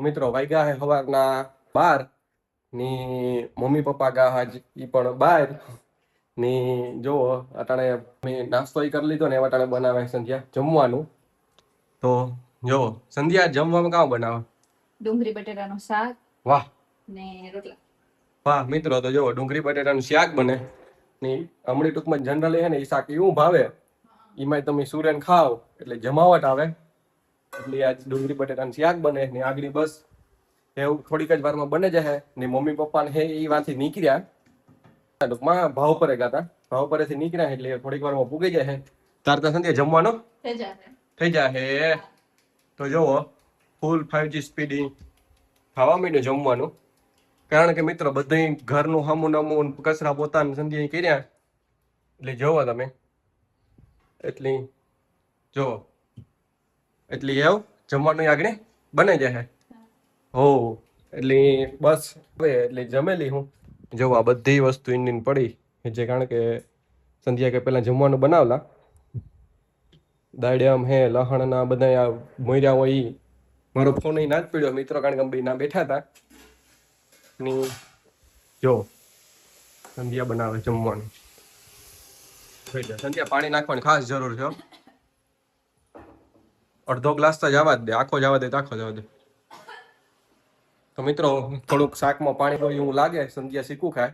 મિત્રો વાગ્યા હે સવારના 12 ની મમ્મી પપ્પા ગયા હાજ ઈ પણ બહાર ની જો અટાણે મેં નાસ્તો કરી લીધો ને અટાણે બનાવે સંધ્યા જમવાનું. તો જો સંધ્યા જમવામાં કામ બનાવે? ડુંગળી બટેટાનું શાક વાહ ને રોટલા. વાહ મિત્રો, તો જો ડુંગળી બટેટાનું શાક બને ને હમણાં ટૂંકમાં જનરલી હે ને એ શાક એવું ભાવે એમાં તમે સુરેન ખાવ એટલે જમાવટ આવે. એટલે આજ ડુંગળી બટેટાનું શાક બને ને આગળ બસ એવું થોડીક જ વારમાં બને જશે ને મમ્મી પપ્પા ને એ વાંથી નીકળ્યા ટૂંકમાં ભાવ પરે ગાતા ભાવ પરેથી નીકળ્યા એટલે થોડીક વારમાં પૂગી જાય. તાર તો સંધ્યા જમવાનો થઈ જાય. તો જોવો ફૂલ 5G સ્પીડ ખાવા માંડ્યું જમવાનું. કારણ કે મિત્રો બધું ઘરનું હમું નમું કચરા પોતાનું સંધ્યા કર્યા એટલે જોવો તમે એટલી જો એટલી એવું જમવાનું આગળ બને જાય. હો એટલે બસ હવે એટલે જમેલી હું જો આ બધી વસ્તુ ઇન્ડિયન પડી જે કારણ કે સંધ્યા કે પેલા જમવાનું બનાવલા દાડ્યામ હે લહણના બધા મોર્યા હોય ઈ મારો ફોન અહીં ના જ પડ્યો મિત્રો કારણ કે અમે ના બેઠા હતા ની જો સંધ્યા બનાવે જમવાનું. સંધ્યા પાણી નાખવાની ખાસ જરૂર છે. અડધો ગ્લાસ તો જવા જ દે, આખો જવા દે તો આખો જવા દે. તો મિત્રો થોડુંક શાકમાં પાણી હોય એવું લાગે સંધ્યા શીખું ખાય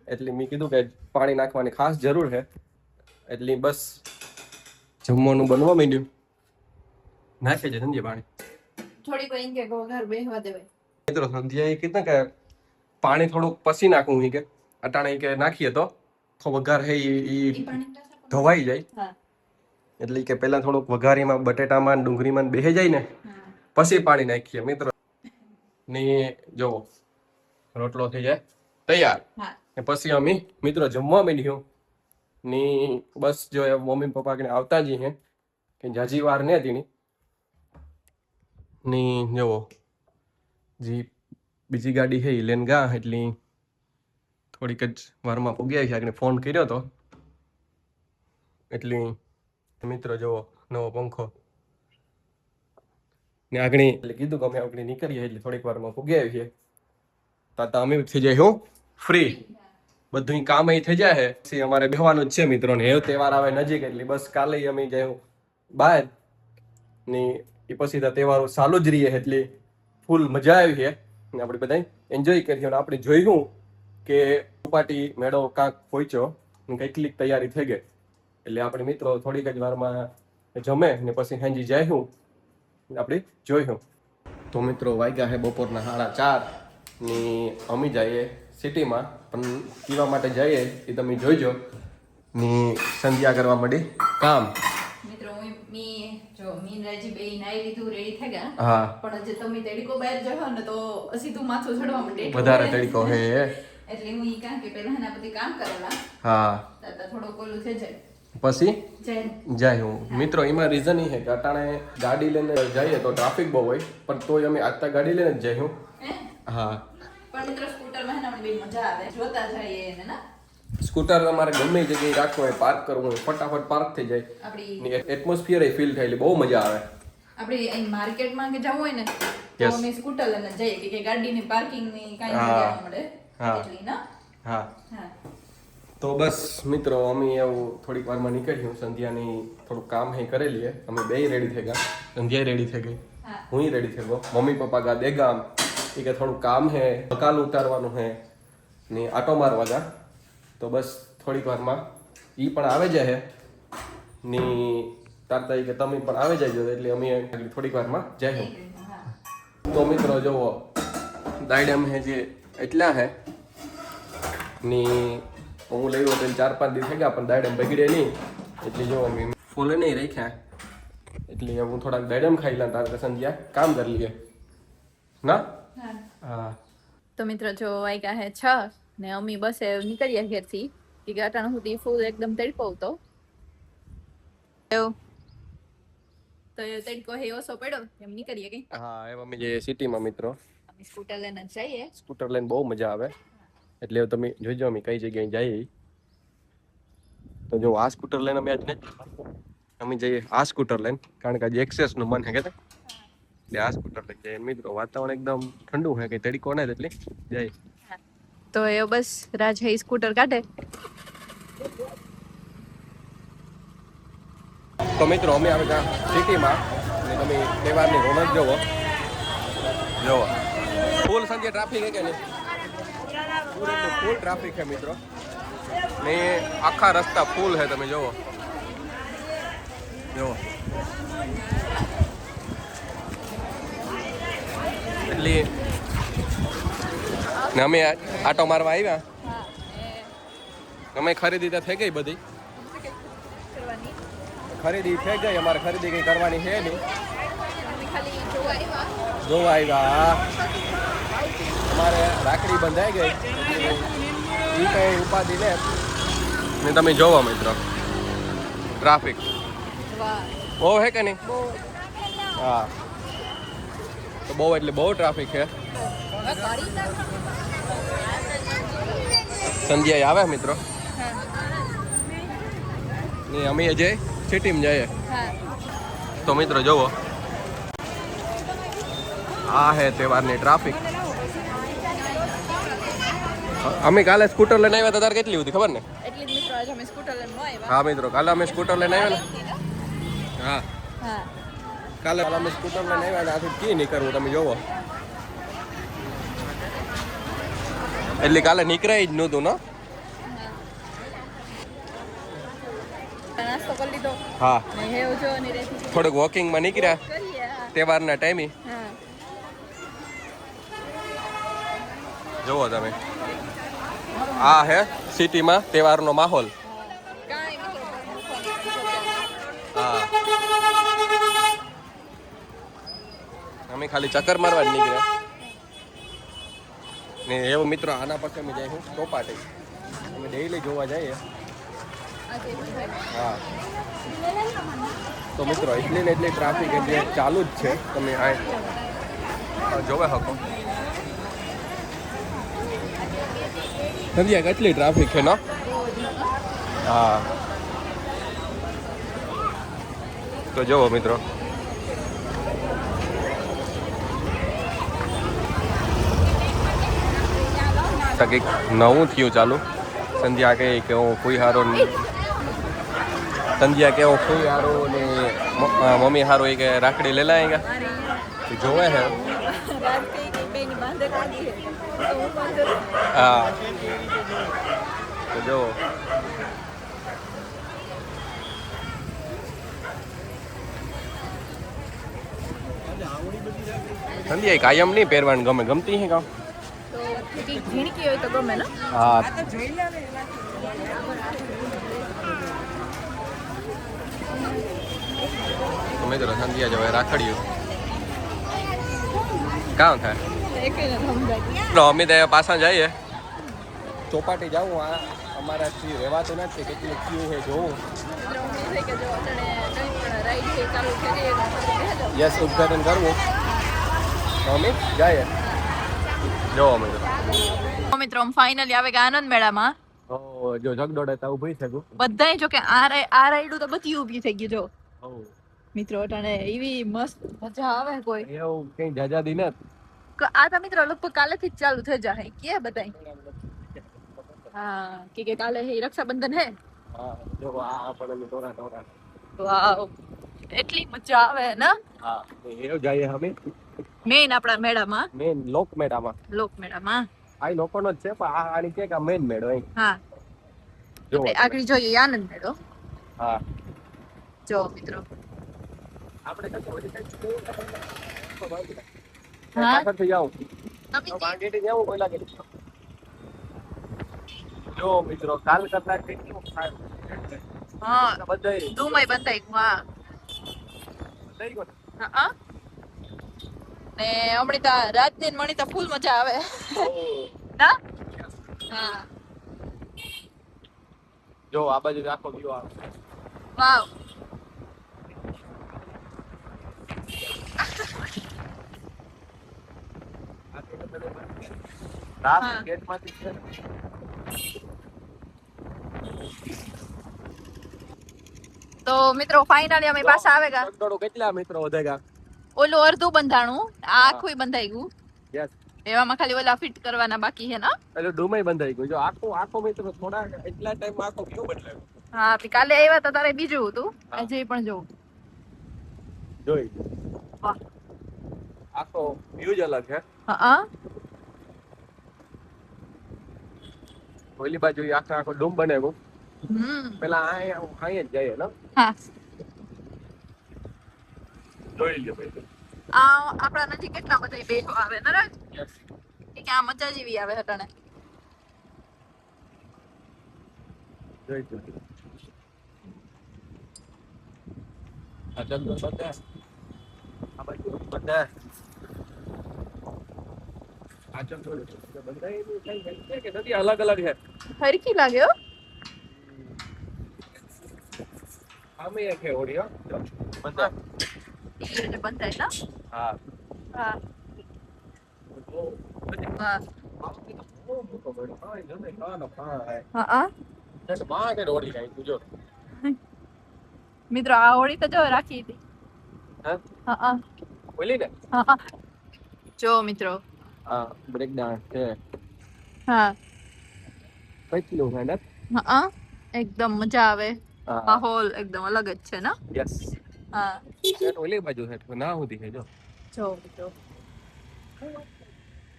એટલે મેં કીધું કે પાણી નાખવાની ખાસ જરૂર છે. એટલે બસ જમવાનું બનવા માંડ્યું. નાખે છે સંધ્યા પાણી થોડીક વાર ઇંગે ઘર બેહવા દેવાય. મિત્રો સંધ્યા એ કીધું કે પાણી થોડુંક પસી નાખવું કે અટાણે કે નાખીએ તો વઘાર હે ઈ ધોવાઈ જાય. એટલે કે પેલા થોડુંક વઘારીમાં બટેટામાં ડુંગળીમાં બેહી જાય ને પછી પાણી નાખીએ મિત્રો. ની જો રોટલો થઈ જાય તૈયાર ને પછી અમે મિત્રો જમવા માંડ્યું ની બસ જો મમ્મી પપ્પા કે આવતા જ હે કે જાજી વાર ને હતી ની જવો જી બીજી ગાડી છે લેન ગા એટલી થોડીક જ વારમાં પૂગ્યા છે. આગળ ફોન કર્યો હતો એટલી મિત્રો જુઓ નવો પંખો ને આગળ એટલે કીધું કે અમે આગળ નીકળીએ એટલે થોડીક વારમાં પૂગી આવીએ તાતા અમે થઈ જાય હું ફ્રી બધું કામ અહીં થઈ જાય પછી અમારે બેહવાનું જ છે મિત્રો ને એ તહેવાર આવે નજીક એટલે બસ કાલે અમે જાય બહાર ની એ પછી તો તહેવારો ચાલુ જ રહીએ એટલે ફૂલ મજા આવી છે ને આપણે બધા એન્જોય કરીએ. આપણે જોયું કે પાર્ટી મેળો કાંક પહોંચ્યો કેટલીક તૈયારી થઈ ગઈ એટલે આપણે મિત્રો થોડીક જ વારમાં જમે ને પછી હાંજી જાય હું આપણે જોયું. તો મિત્રો વાગ્યા છે બપોરના 4:30 ની અમે જઈએ સિટીમાં પણ પીવા માટે જઈએ એ તમે જોઈજો ની સંધ્યા કરવા માંડી કામ. મિત્રો મી જો મીન રાજી બે નાઈ લીધું રેડી થઈ ગયા. હા પણ જે તમે તડકો બહાર જશો ને તો સીધું માથું ચડવા માંડે વધારે તડકો હે એટલે હું ઈ કાં કે પહેલા એના બધી કામ કરેલા. હા તો થોડો કોલું થઈ જાય પછી જાય હું મિત્રો. એમાં રીઝન એ છે કે અટાણે ગાડી લઈને જઈએ તો ટ્રાફિક બહુ હોય પણ તોય અમે આજતા ગાડી લઈને જ જઈએ હું. હા પણ મિત્રો સ્કૂટરમાં હે ને બહુ મજા આવે જોતા જઈએ ને ના. સ્કૂટર તમારે ગમે જગ્યાએ રાખવું હોય પાર્ક કરવું હોય ફટાફટ પાર્ક થઈ જાય. આપણી એટમોસ્ફિયર એ ફીલ થાય એટલે બહુ મજા આવે. આપણે અહીં માર્કેટમાં કે જવું હોય ને તો અમે સ્કૂટર લઈને જઈએ કે ગાડીની પાર્કિંગની કાંઈ જગ્યા ન મળે એટલી ના. હા તો બસ મિત્રો અમે એવું થોડીક વારમાં નીકળ્યું. સંધ્યાની થોડુંક કામ હે કરી લઈએ. અમે બેય રેડી થઈ ગયા. સંધ્યા રેડી થઈ ગઈ, હું રેડી થઈ ગયો. મમ્મી પપ્પા ગા દેગામ એ કે થોડું કામ હે બકાલ ઉતારવાનું હે ને આટો મારવા જા. તો બસ થોડીક વારમાં એ પણ આવે જાય ની તારતા કે તમે પણ આવે જાય એટલે અમે થોડીક વારમાં જાય. તો મિત્રો જુઓ દાયડમ હે જે એટલા હે ની હું લઈ તો 4-5 દિવસ થઈ ગયા પણ દાડમ બગડે નહીં એટલે જો અમે ફૂલે નહીં રાખ્યા એટલે હું થોડાક દાડમ ખાઈ લા તાર સંધ્યા કામ કરી લઈએ ના. હા તો મિત્રો જો વાગ્યા હે 6 ને અમી બસે નીકળ્યા ઘેરથી કે અટાણ સુધી ફૂલ એકદમ તડકો હતો તો એ તડકો હે ઓછો પડ્યો એમ નીકળીએ કઈ. હા એમ અમે જે સિટીમાં મિત્રો અમે સ્કૂટર લઈને જઈએ. સ્કૂટર લઈને બહુ મજા આવે એટલે તમે જોઈજો અમે કઈ જગ્યાએ જઈએ. તો જો આ સ્કૂટર લઈને અમે આજ ને અમે જઈએ આ સ્કૂટર લઈને કારણ કે આજે એક્સેસ નું મન હે કે એટલે આ સ્કૂટર લઈ જાય મિત્રો. વાતાવરણ એકદમ ઠંડુ છે, કે તડકો ના એટલે જાય. તો એ બસ રાજ હે સ્કૂટર કાઢે. તો મિત્રો અમે આવે ત્યાં સિટીમાં, અને તમે તહેવારની રોનક જોવો. ફૂલ સંજે ટ્રાફિક છે કે નહીં? ફૂલ ટ્રાફિક છે મિત્રો. ને આખા રસ્તા ફૂલ છે, તમે જોવો. એટલે ને અમે આટો મારવા આવ્યા. અમે ખરીદી તો થઈ ગઈ બધી. ખરીદી થઈ ગઈ, અમારે ખરીદી કઈ કરવાની છે નહીં. જોવા આવ્યા. અમારે રાખડી બંધાઈ ગઈ, એ કઈ ઉપાધિ ને તમે જોવો મિત્રો ટ્રાફિક બહુ હે કે નહીં? હા, તો બહુ એટલે બહુ ટ્રાફિક છે. સંધ્યાએ આવે મિત્રો ને અમે જઈ સિટીમાં જઈએ. તો મિત્રો જોવો, આ હે તહેવારની ટ્રાફિક. અમે કાલે સ્કૂટર લઈને આવ્યા હતા, તારે કેટલી હતી ખબર ને? હા મિત્રો, કાલે અમે સ્કૂટર લઈને આવ્યા ને. હા, કાલે અમે સ્કૂટર લઈને આવ્યા ને આથી કી નીકળવું તમે જોવો. એટલે કાલે નીકળાય જ નહોતું ને. હા, થોડુંક વોકિંગમાં નીકળ્યા તહેવારના ટાઈમે. જોવો તમે, આ હે સિટીમાં તહેવારનો માહોલ. હા, અમે ખાલી ચક્કર મારવા જ નીકળ્યા ને એવું મિત્રો. આના પછી અમે જઈશું ચોપાટી. અમે ડેઈલી જોવા જઈએ. હા, તો મિત્રો એટલી ને એટલી ટ્રાફિક એટલે ચાલુ જ છે. તમે આ જોવે શકો. સમજ્યા કેટલી ટ્રાફિક છે ને? હા, તો જોવો મિત્રો. કંઈક નવું થયું ચાલુ. સંધ્યા કહે કે હું કોઈ હારો સંધ્યા કે હું કોઈ હારો ને મમ્મી હારો એ કે રાખડી લે લાયેગા. જોવે હે. હા, તો જો સંધ્યા કાયમ નહીં પહેરવાનું ગમે, ગમતી હે કામ. ઝીણકી હોય તો ગમે ને. હા, તમે તો સંધ્યા જો રાખડ્યું કામ થાય. અમે તો પાછા જઈએ ચોપાટી જાઉં. આ અમારાથી રહેવાતું નથી, કેટલું ક્યુ છે જોવું. યસ, ઉદઘાટન કરવું તો અમે જઈએ. જો અમે મિત્રો ફાઇનલી આવે કે આનંદ મેળામાં. જો જગદોડે ઉભી છે બધાય. જો કે આ રાઈડું તો બધી ઊભી થઈ ગઈ. જો મિત્રો અટાણે એવી મસ્ત મજા આવે. કોઈ એવું કઈ જાજાદી નથી. આ તો મિત્રો લગભગ કાલેથી જ ચાલુ થઈ જાય કે બધાય. હા, કે કાલે હે રક્ષાબંધન હે. હા, જો આ આપણને ટોરા ટોરા. વાવ, એટલી મજા આવે ને. હા, એવું જઈએ અમે મેન આપણા મેળામાં. મેન લોક મેળામાં. લોક મેળામાં આ લોકોનો જ છે, પણ આ આની કે મેન મેળો અહીં. હા, જો આગળ જોઈએ આનંદ મેળો. હા, જો મિત્રો આપણે હા પાછળથી જાવ. તમે માંગેટી જાવ પહેલા કે. જો મિત્રો કાલ કરતા કેટલું સારું. હા, બધાય ધૂમાઈ બંધાઈ. વાહ. હા, ને હમણાં તો રાતની મણી તો ફૂલ મજા આવે ના. હા, જો આ બાજુ આખો વ્યૂ આવે. વાવ. તો મિત્રો ફાઇનલી અમે પાછા આવેગા. કેટલા મિત્રો વધેગા? ઓલું અડધું બંધાણું આ આખું બંધાઈ ગયું યસ એવામાં ખાલી ઓલા ફિટ કરવાના બાકી છે ને એટલે ડુમય બંધાઈ ગયું જો આખો મિત્રો થોડા એટલા ટાઈમમાં આખો કેવું બદલાયો હા કાલે આવ્યા તો તારે બીજું હતું આજે પણ જોઉં જોઈ વાહ આખો વ્યૂ જ અલગ છે હા ઓલી બાજુ આખો ડૂમ બનેલું પેલા અહીંયા જ જાય ને હા જોઈ લ્યો ભાઈ આ આપણા નજીક કેટલા બધા બેઠો આવે ને રાજ કે આ મજા જેવી આવે હટાણે જોઈ લો આ ચંદ્ર બધા આ બાજુ બધા આ ચંદ્ર બધા એવું કઈ છે કે નથી અલગ અલગ છે હરખી લાગે હો આમે એક છે ઓડી હો બધા એ રીતે બંધાય ને હા હા તો હા બહુ મોટો બન્યો હા જમે ખાવાનો હા હા એટલે માં કે ઓડી કાઈ જો મિત્રો આ હોળી તો જો રાખી હતી હા હા બોલી ને હા જો મિત્રો હા બ્રેક ડાન્સ છે હા કેટલું છે ને હા એકદમ મજા આવે હા માહોલ એકદમ અલગ જ છે ને યસ હા સેટ ઓલી બાજુ છે ના હોતી છે જો જો મિત્રો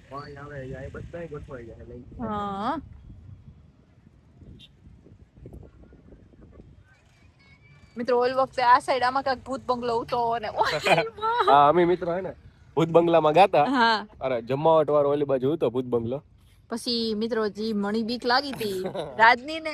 પાણી આવે જાય બધાય ગોઠવાઈ જાય લઈ હા મિત્રો ઓલ વખતે આ સાઈડ આમાં કાંઈક ભૂત બંગલો હતો ને હા અમે મિત્રો હે ને ભૂત બંગલામાં ગાતા હા અરે જમાવટ વાળો ઓલી બાજુ હતો ભૂત બંગલો પછી મિત્રો જી મણી બીક લાગી હતી રાજની ને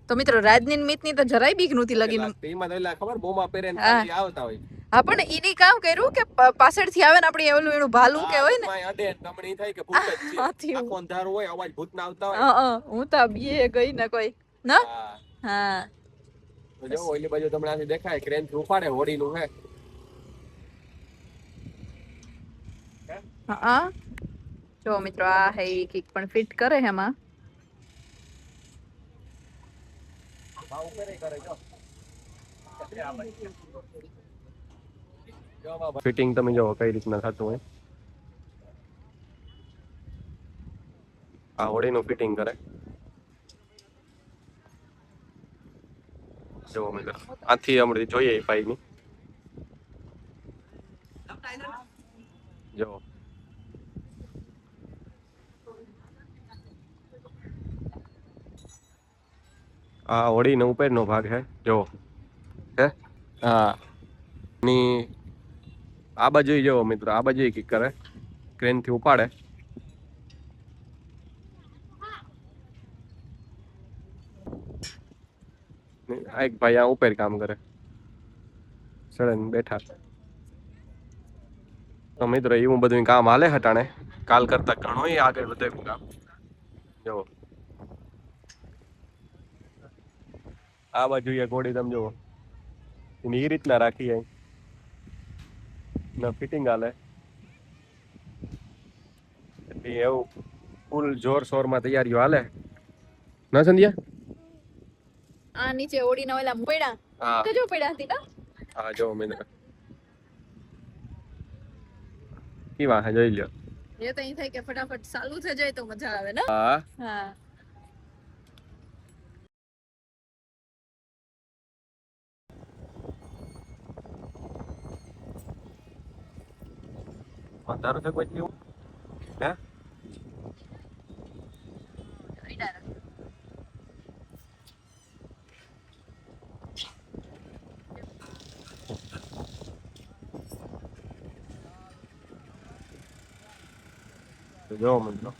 તો મિત્રો રાજની ને મિતની તો જરાય બીક નહોતી લાગી એમાં તો એલા ખબર બોમા પહેરીને હા. ખાલી આવતા હોય હા પણ ઈની કામ કર્યું કે પાછળથી આવે ને આપણે ઓલું એનું ભાલું કે હોય ને માય અડે નમણી થાય કે ભૂત જ છે હાથી આખો અંધારું હોય અવાજ ભૂત ના આવતા હોય હું તો બીએ ગઈ ને કોઈ ના હા હા તો જો ઓલી બાજુ તમને આથી દેખાય ક્રેન થી ઉપાડે હોડી નું હે હા જો મિત્રો આ હે કિક પણ ફિટ કરે એમાં ભાવ કરે જો ફિટિંગ તમે જો કઈ રીતના થતું હોય આ હોડી નું ફિટિંગ કરે જો મિત્રો આથી હમણાં જોઈએ ભાઈ ની જો આ હોડી નો ઉપર નો ભાગ હે જો હે હા ની આ બાજુ જો મિત્રો આ બાજુ કિક કરે ક્રેન થી ઉપાડે આ એક ભાઈ આ ઉપર કામ કરે સડન બેઠા તો મિત્રો એવું બધું કામ હાલે હટાણે કાલ કરતા ઘણો આગળ વધે કામ જો આ બાજુ એ ઘોડી તમે જુઓ એની એ રીતના રાખી જાય ના ફિટિંગ હાલે એટલે એવું ફૂલ જોર શોર માં તૈયારીઓ હાલે ના સંધ્યા આ નીચે ઓડી ના ઓલા પડ્યા હા તો જો પડ્યા હતી હા જો મિત્ર કેવા હે જોઈ લ્યો એ તો અહીં થાય કે ફટાફટ ચાલુ થઈ જાય તો મજા આવે ને હા હા અંધારું છે કોઈ એવું હે જો મિત્રો